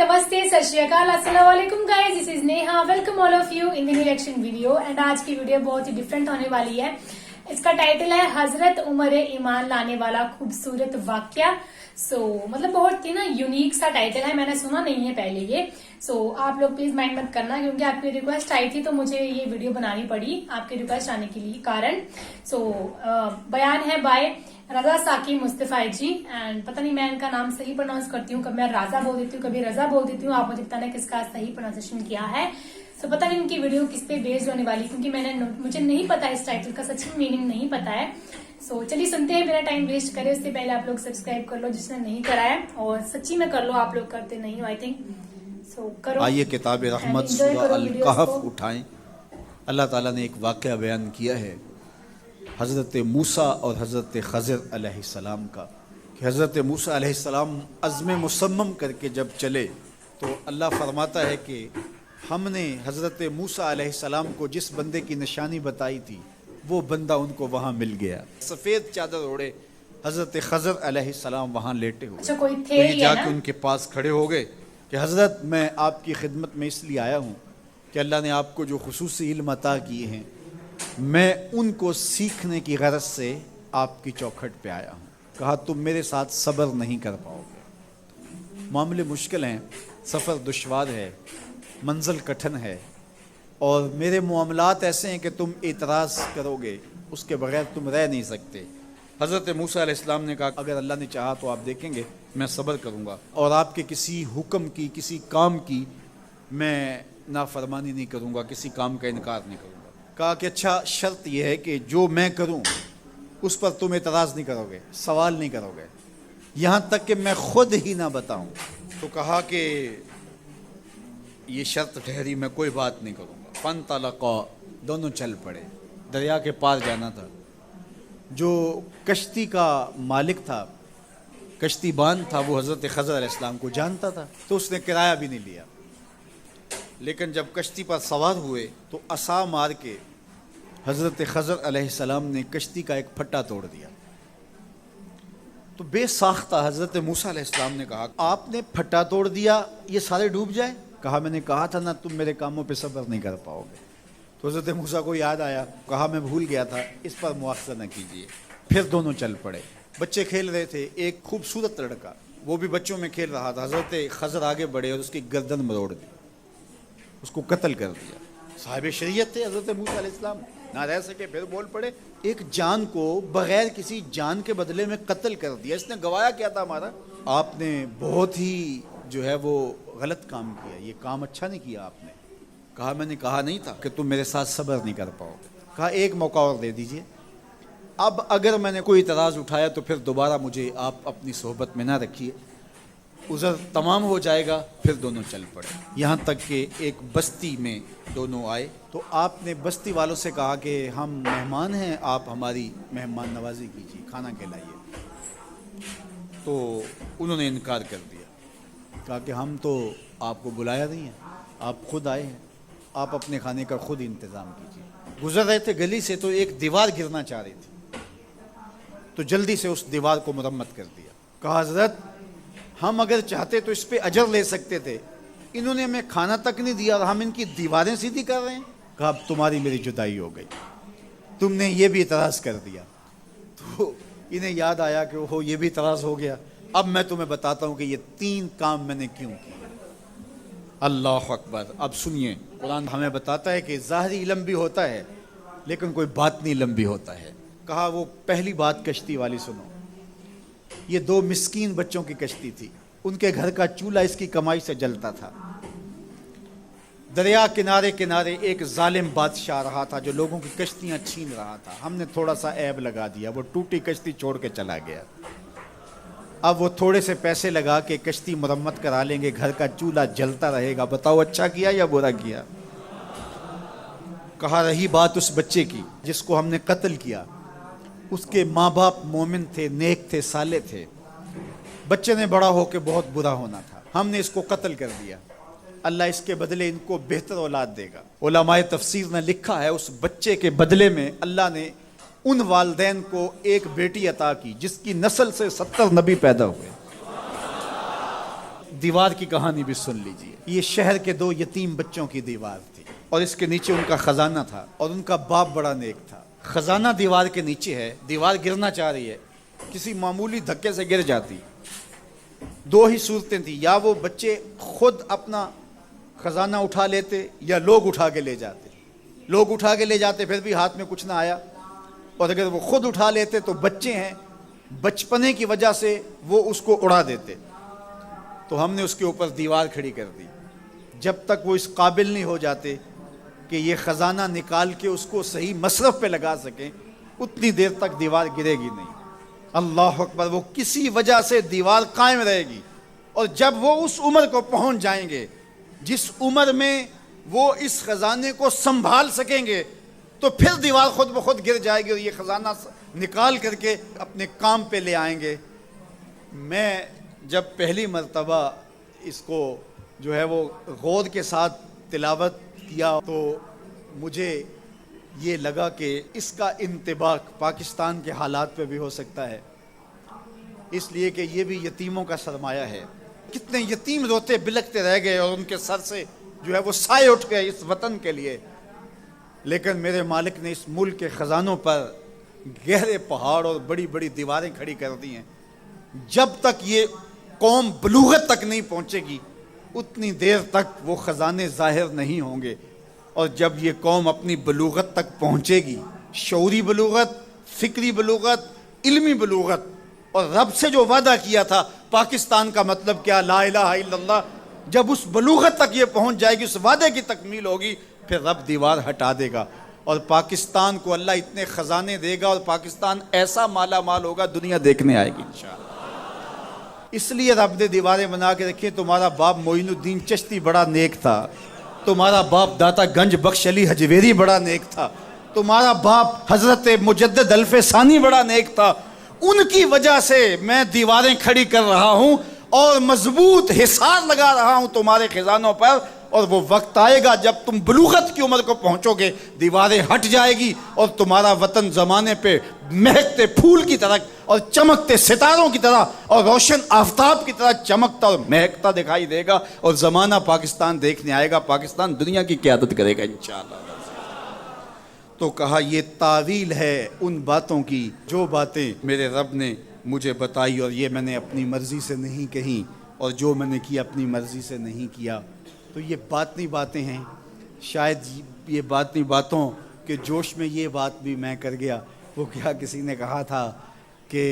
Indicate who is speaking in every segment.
Speaker 1: नमस्ते, सत श्री अकाल, अस्सलाम वालेकुम guys, this is Neha. Welcome all of you in the new reaction video. And आज की वीडियो बहुत ही डिफरेंट होने वाली है। इसका टाइटल है हजरत उमर ईमान लाने वाला खूबसूरत वाकया। मतलब बहुत ही ना यूनिक सा टाइटल है, मैंने सुना नहीं है पहले ये। आप लोग प्लीज माइंड मत करना, क्योंकि आपकी रिक्वेस्ट आई थी तो मुझे ये वीडियो बनानी पड़ी आपकी रिक्वेस्ट आने के लिए कारण। बयान है बाय रजा साकी मुस्तफा जी। एंड पता नहीं मैं इनका नाम सही प्रोनाउंस करती हूँ, कभी मैं राजा बोल देती हूँ, कभी रजा बोल देती हूँ। आप मुझे बताना किसका सही प्रोनाउंसिएशन किया है। पता नहीं इनकी वीडियो किस पे बेस्ड होने वाली, क्योंकि मुझे नहीं पता इस टाइटल का सच में मीनिंग नहीं पता है। चलिए सुनते हैं, बिना टाइम वेस्ट करे। उससे पहले आप लोग सब्सक्राइब कर लो जिसने नहीं करा है, और सच्ची में कर लो, आप लोग करते नहीं हो आई थिंक। करो।
Speaker 2: आइए किताब रहमत सूरह अल कहफ उठाएं। अल्लाह ताला ने एक वाक़या बयान किया है हज़रत मूसा और हज़रत खज़र अलैहिस्सलाम का, कि हज़रत मूसा अलैहिस्सलाम अज़्म मुसम्मम करके जब चले तो अल्लाह फरमाता है कि हमने हज़रत मूसा अलैहिस्सलाम को जिस बंदे की निशानी बताई थी वो बंदा उनको वहाँ मिल गया। सफ़ेद चादर ओढ़े हज़रत खज़र अलैहिस्सलाम वहाँ लेटे हुए।
Speaker 1: अच्छा, कोई थे
Speaker 2: तो ये
Speaker 1: ही है
Speaker 2: जाके
Speaker 1: ना?
Speaker 2: उनके पास खड़े हो गए कि हज़रत मैं आपकी खिदमत में इसलिए आया हूँ कि अल्लाह ने आपको जो खुसूसी इल्म अता किए हैं, मैं उनको सीखने की गरज से आपकी चौखट पे आया हूँ। कहा तुम मेरे साथ सब्र नहीं कर पाओगे, मामले मुश्किल हैं, सफ़र दुश्वार है, मंजिल कठिन है, और मेरे मामलात ऐसे हैं कि तुम एतराज़ करोगे उसके बगैर तुम रह नहीं सकते। हज़रत मूसा अलैहिस्सलाम ने कहा अगर अल्लाह ने चाहा तो आप देखेंगे मैं सब्र करूँगा और आपके किसी हुक्म की, किसी काम की मैं नाफरमानी नहीं करूँगा, किसी काम का इनकार नहीं करूँगा। कहा कि अच्छा शर्त यह है कि जो मैं करूँ उस पर तुम एतराज़ नहीं करोगे, सवाल नहीं करोगे, यहाँ तक कि मैं खुद ही ना बताऊँ। तो कहा कि ये शर्त ठहरी, मैं कोई बात नहीं करूँगा। फन तलक़ा, दोनों चल पड़े। दरिया के पार जाना था। जो कश्ती का मालिक था, कश्ती बान था, वो हज़रत खज़र अलैहिस्सलाम को जानता था, तो उसने किराया भी नहीं लिया। लेकिन जब कश्ती पर सवार हुए तो असा मार के हज़रत खज़र अलैहिस्सलाम ने कश्ती का एक फट्टा तोड़ दिया। तो बेसाख्ता हज़रत मूसा अलैहिस्सलाम ने कहा आपने फट्टा तोड़ दिया, ये सारे डूब जाए। कहा मैंने कहा था ना तुम मेरे कामों पे सब्र नहीं कर पाओगे। तो हज़रत मूसा को याद आया, कहा मैं भूल गया था, इस पर मुआवजा न कीजिए। फिर दोनों चल पड़े। बच्चे खेल रहे थे, एक खूबसूरत लड़का वो भी बच्चों में खेल रहा था। हज़रत खज़र आगे बढ़े और उसकी गर्दन मरोड़ दी, उसको कत्ल कर दिया। साहिब शरीयत थे हज़रत मूसा अलैहिस्सलाम, ना रह सके, फिर बोल पड़े एक जान को बग़ैर किसी जान के बदले में कत्ल कर दिया, इसने गवाया क्या था हमारा? आपने बहुत ही जो है वो गलत काम किया, ये काम अच्छा नहीं किया आपने। कहा मैंने कहा नहीं था कि तुम मेरे साथ सब्र नहीं कर पाओगे। कहा एक मौका और दे दीजिए, अब अगर मैंने कोई इतराज़ उठाया तो फिर दोबारा मुझे आप अपनी सोहबत में ना रखिए, उज़र तमाम हो जाएगा। फिर दोनों चल पड़े, यहाँ तक कि एक बस्ती में दोनों आए। तो आपने बस्ती वालों से कहा कि हम मेहमान हैं, आप हमारी मेहमान नवाजी कीजिए, खाना खिलाइए। तो उन्होंने इनकार कर दिया, कहा कि हम तो आपको बुलाया नहीं है, आप खुद आए हैं, आप अपने खाने का खुद इंतज़ाम कीजिए। गुजर रहे थे गली से तो एक दीवार गिरना चाह रही थी, तो जल्दी से उस दीवार को मरम्मत कर दिया। कहा हज़रत हम अगर चाहते तो इस पे अजर ले सकते थे, इन्होंने हमें खाना तक नहीं दिया और हम इनकी दीवारें सीधी कर रहे हैं। कहा अब तुम्हारी मेरी जुदाई हो गई, तुमने ये भी इतराज़ कर दिया। तो इन्हें याद आया कि ओहो ये भी इतराज़ हो गया। अब मैं तुम्हें बताता हूँ कि ये 3 काम मैंने क्यों किए। अल्लाह अकबर। अब सुनिए, कुरान हमें बताता है कि ज़ाहिरी इल्म भी होता है लेकिन कोई बातनी इल्म भी होता है। कहा वो पहली बात कश्ती वाली सुनो। ये 2 मिस्कीन बच्चों की कश्ती थी, उनके घर का चूल्हा इसकी कमाई से जलता था। दरिया किनारे किनारे एक जालिम बादशाह रहा था जो लोगों की कश्तियाँ छीन रहा था। हमने थोड़ा सा ऐब लगा दिया, वो टूटी कश्ती छोड़ के चला गया। अब वो थोड़े से पैसे लगा के कश्ती मरम्मत करा लेंगे, घर का चूल्हा जलता रहेगा। बताओ अच्छा किया या बुरा किया? कहा रही बात उस बच्चे की जिसको हमने कत्ल किया, उसके माँ बाप मोमिन थे, नेक थे, साले थे। बच्चे ने बड़ा होकर बहुत बुरा होना था, हमने इसको कत्ल कर दिया। अल्लाह इसके बदले इनको बेहतर औलाद देगा। उलमाए तफसीर ने लिखा है उस बच्चे के बदले में अल्लाह ने उन वालदैन को एक बेटी अता की जिसकी नस्ल से 70 नबी पैदा हुए। دیوار کی کہانی بھی سن لیجیے. یہ شہر کے 2 یتیم بچوں کی دیوار تھی اور اس کے نیچے ان کا خزانہ تھا اور ان کا باپ بڑا نیک تھا. خزانہ دیوار کے نیچے ہے, دیوار گرنا چاہ رہی ہے, کسی معمولی دھکے سے گر جاتی. 2 ہی صورتیں تھیں, یا وہ بچے خود اپنا خزانہ اٹھا لیتے یا لوگ اٹھا کے لے جاتے. لوگ اٹھا کے لے جاتے پھر بھی ہاتھ میں کچھ نہ آیا, اور اگر وہ خود اٹھا لیتے تو بچے ہیں, بچپنے کی وجہ سے وہ اس کو اڑا دیتے. تو ہم نے اس کے اوپر دیوار کھڑی کر دی. جب تک وہ اس قابل نہیں ہو جاتے کہ یہ خزانہ نکال کے اس کو صحیح مصرف پہ لگا سکیں, اتنی دیر تک دیوار گرے گی نہیں. اللہ اکبر, وہ کسی وجہ سے دیوار قائم رہے گی. اور جب وہ اس عمر کو پہنچ جائیں گے جس عمر میں وہ اس خزانے کو سنبھال سکیں گے, تو پھر دیوار خود بخود گر جائے گی اور یہ خزانہ نکال کر کے اپنے کام پہ لے آئیں گے. میں جب پہلی مرتبہ اس کو جو ہے وہ غور کے ساتھ تلاوت کیا تو مجھے یہ لگا کہ اس کا انطباق پاکستان کے حالات پہ بھی ہو سکتا ہے, اس لیے کہ یہ بھی یتیموں کا سرمایہ ہے. کتنے یتیم روتے بلکتے رہ گئے اور ان کے سر سے جو ہے وہ سائے اٹھ گئے اس وطن کے لیے. لیکن میرے مالک نے اس ملک کے خزانوں پر گہرے پہاڑ اور بڑی بڑی دیواریں کھڑی کر دی ہیں. جب تک یہ قوم بلوغت تک نہیں پہنچے گی اتنی دیر تک وہ خزانے ظاہر نہیں ہوں گے. اور جب یہ قوم اپنی بلوغت تک پہنچے گی, شعوری بلوغت, فکری بلوغت, علمی بلوغت, اور رب سے جو وعدہ کیا تھا پاکستان کا مطلب کیا, لا الہ الا اللہ, جب اس بلوغت تک یہ پہنچ جائے گی, اس وعدے کی تکمیل ہوگی, پھر رب دیوار ہٹا دے گا اور پاکستان کو اللہ اتنے خزانے دے گا اور پاکستان ایسا مالا مال ہوگا دنیا دیکھنے آئے گی انشاءاللہ. اس لیے رب نے دیواریں بنا کے رکھی. تمہارا باپ معین الدین چشتی بڑا نیک تھا, تمہارا باپ داتا گنج بخش علی حجویری بڑا نیک تھا, تمہارا باپ حضرت مجدد الف ثانی بڑا نیک تھا. ان کی وجہ سے میں دیواریں کھڑی کر رہا ہوں اور مضبوط حصار لگا رہا ہوں تمہارے خزانوں پر. اور وہ وقت آئے گا جب تم بلوغت کی عمر کو پہنچو گے, دیواریں ہٹ جائے گی اور تمہارا وطن زمانے پہ مہکتے پھول کی طرح اور چمکتے ستاروں کی طرح اور روشن آفتاب کی طرح چمکتا اور مہکتا دکھائی دے گا, اور زمانہ پاکستان دیکھنے آئے گا, پاکستان دنیا کی قیادت کرے گا انشاءاللہ. تو کہا یہ تعویل ہے ان باتوں کی جو باتیں میرے رب نے مجھے بتائی, اور یہ میں نے اپنی مرضی سے نہیں کہی, اور جو میں نے کیا اپنی مرضی سے نہیں کیا. تو یہ باطنی باتیں ہیں. شاید یہ باطنی باتوں کے جوش میں یہ بات بھی میں کر گیا. وہ کیا کسی نے کہا تھا کہ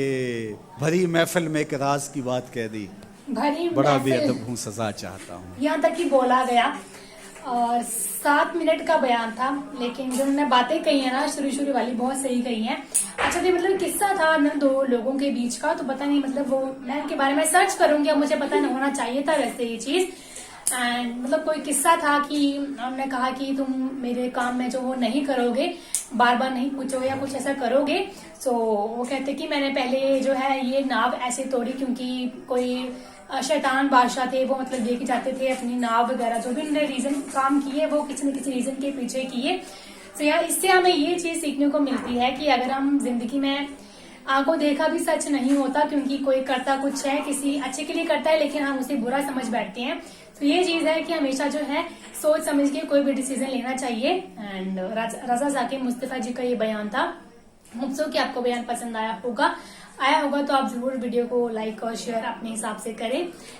Speaker 2: بھری محفل میں ایک راز کی بات کہہ دی, بڑا بے ادب ہوں سزا چاہتا ہوں.
Speaker 1: یہاں تک ہی بولا گیا اور 7 منٹ کا بیان تھا, لیکن جو انہوں نے باتیں کہی ہیں نا شروع والی بہت صحیح کہی ہیں. اچھا تو مطلب قصہ تھا نا 2 لوگوں کے بیچ کا, تو پتہ نہیں مطلب وہ میں ان کے بارے میں سرچ کروں گی, مجھے پتہ نہیں ہونا چاہیے تھا ویسے یہ چیز. اینڈ مطلب کوئی قصہ تھا کہ ہم نے کہا کہ تم میرے کام میں جو وہ نہیں کرو گے, بار بار نہیں پوچھو گے یا کچھ ایسا کرو گے. سو وہ کہتے کہ میں نے پہلے جو ہے یہ ناو ایسے توڑی کیونکہ کوئی شیطان بادشاہ تھے, وہ مطلب لے کے جاتے تھے اپنی ناو وغیرہ, جو بھی انہوں نے ریزن کام کیے وہ کسی نہ کسی ریزن کے پیچھے کیے. تو یار اس سے ہمیں یہ چیز سیکھنے کو ملتی ہے کہ اگر ہم زندگی میں آنکھوں دیکھا بھی سچ نہیں ہوتا, کیونکہ کوئی کرتا کچھ ہے کسی اچھے کے لیے کرتا ہے لیکن ہم اسے برا سمجھ بیٹھتے ہیں. تو یہ چیز ہے کہ ہمیشہ جو ہے سوچ سمجھ کے کوئی بھی ڈیسیزن لینا چاہیے. اینڈ رضا ذاکر مصطفیٰ جی کا یہ بیان تھا. ہوپ سو کہ آپ کو بیان پسند آیا ہوگا تو آپ ضرور ویڈیو کو لائک اور شیئر اپنے حساب سے کریں,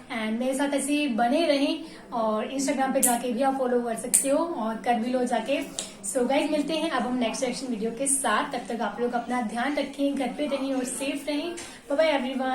Speaker 1: اینڈ میرے ساتھ ایسے بنے رہیں. اور انسٹاگرام پہ جا کے بھی آپ فالو کر سکتے ہو اور کر بھی لو جا کے. سو گائز ملتے ہیں اب ہم نیکسٹ ایکشن ویڈیو کے ساتھ. تب تک آپ لوگ اپنا دھیان رکھیں, گھر پہ رہیں اور سیف رہیں. Bye bye every one.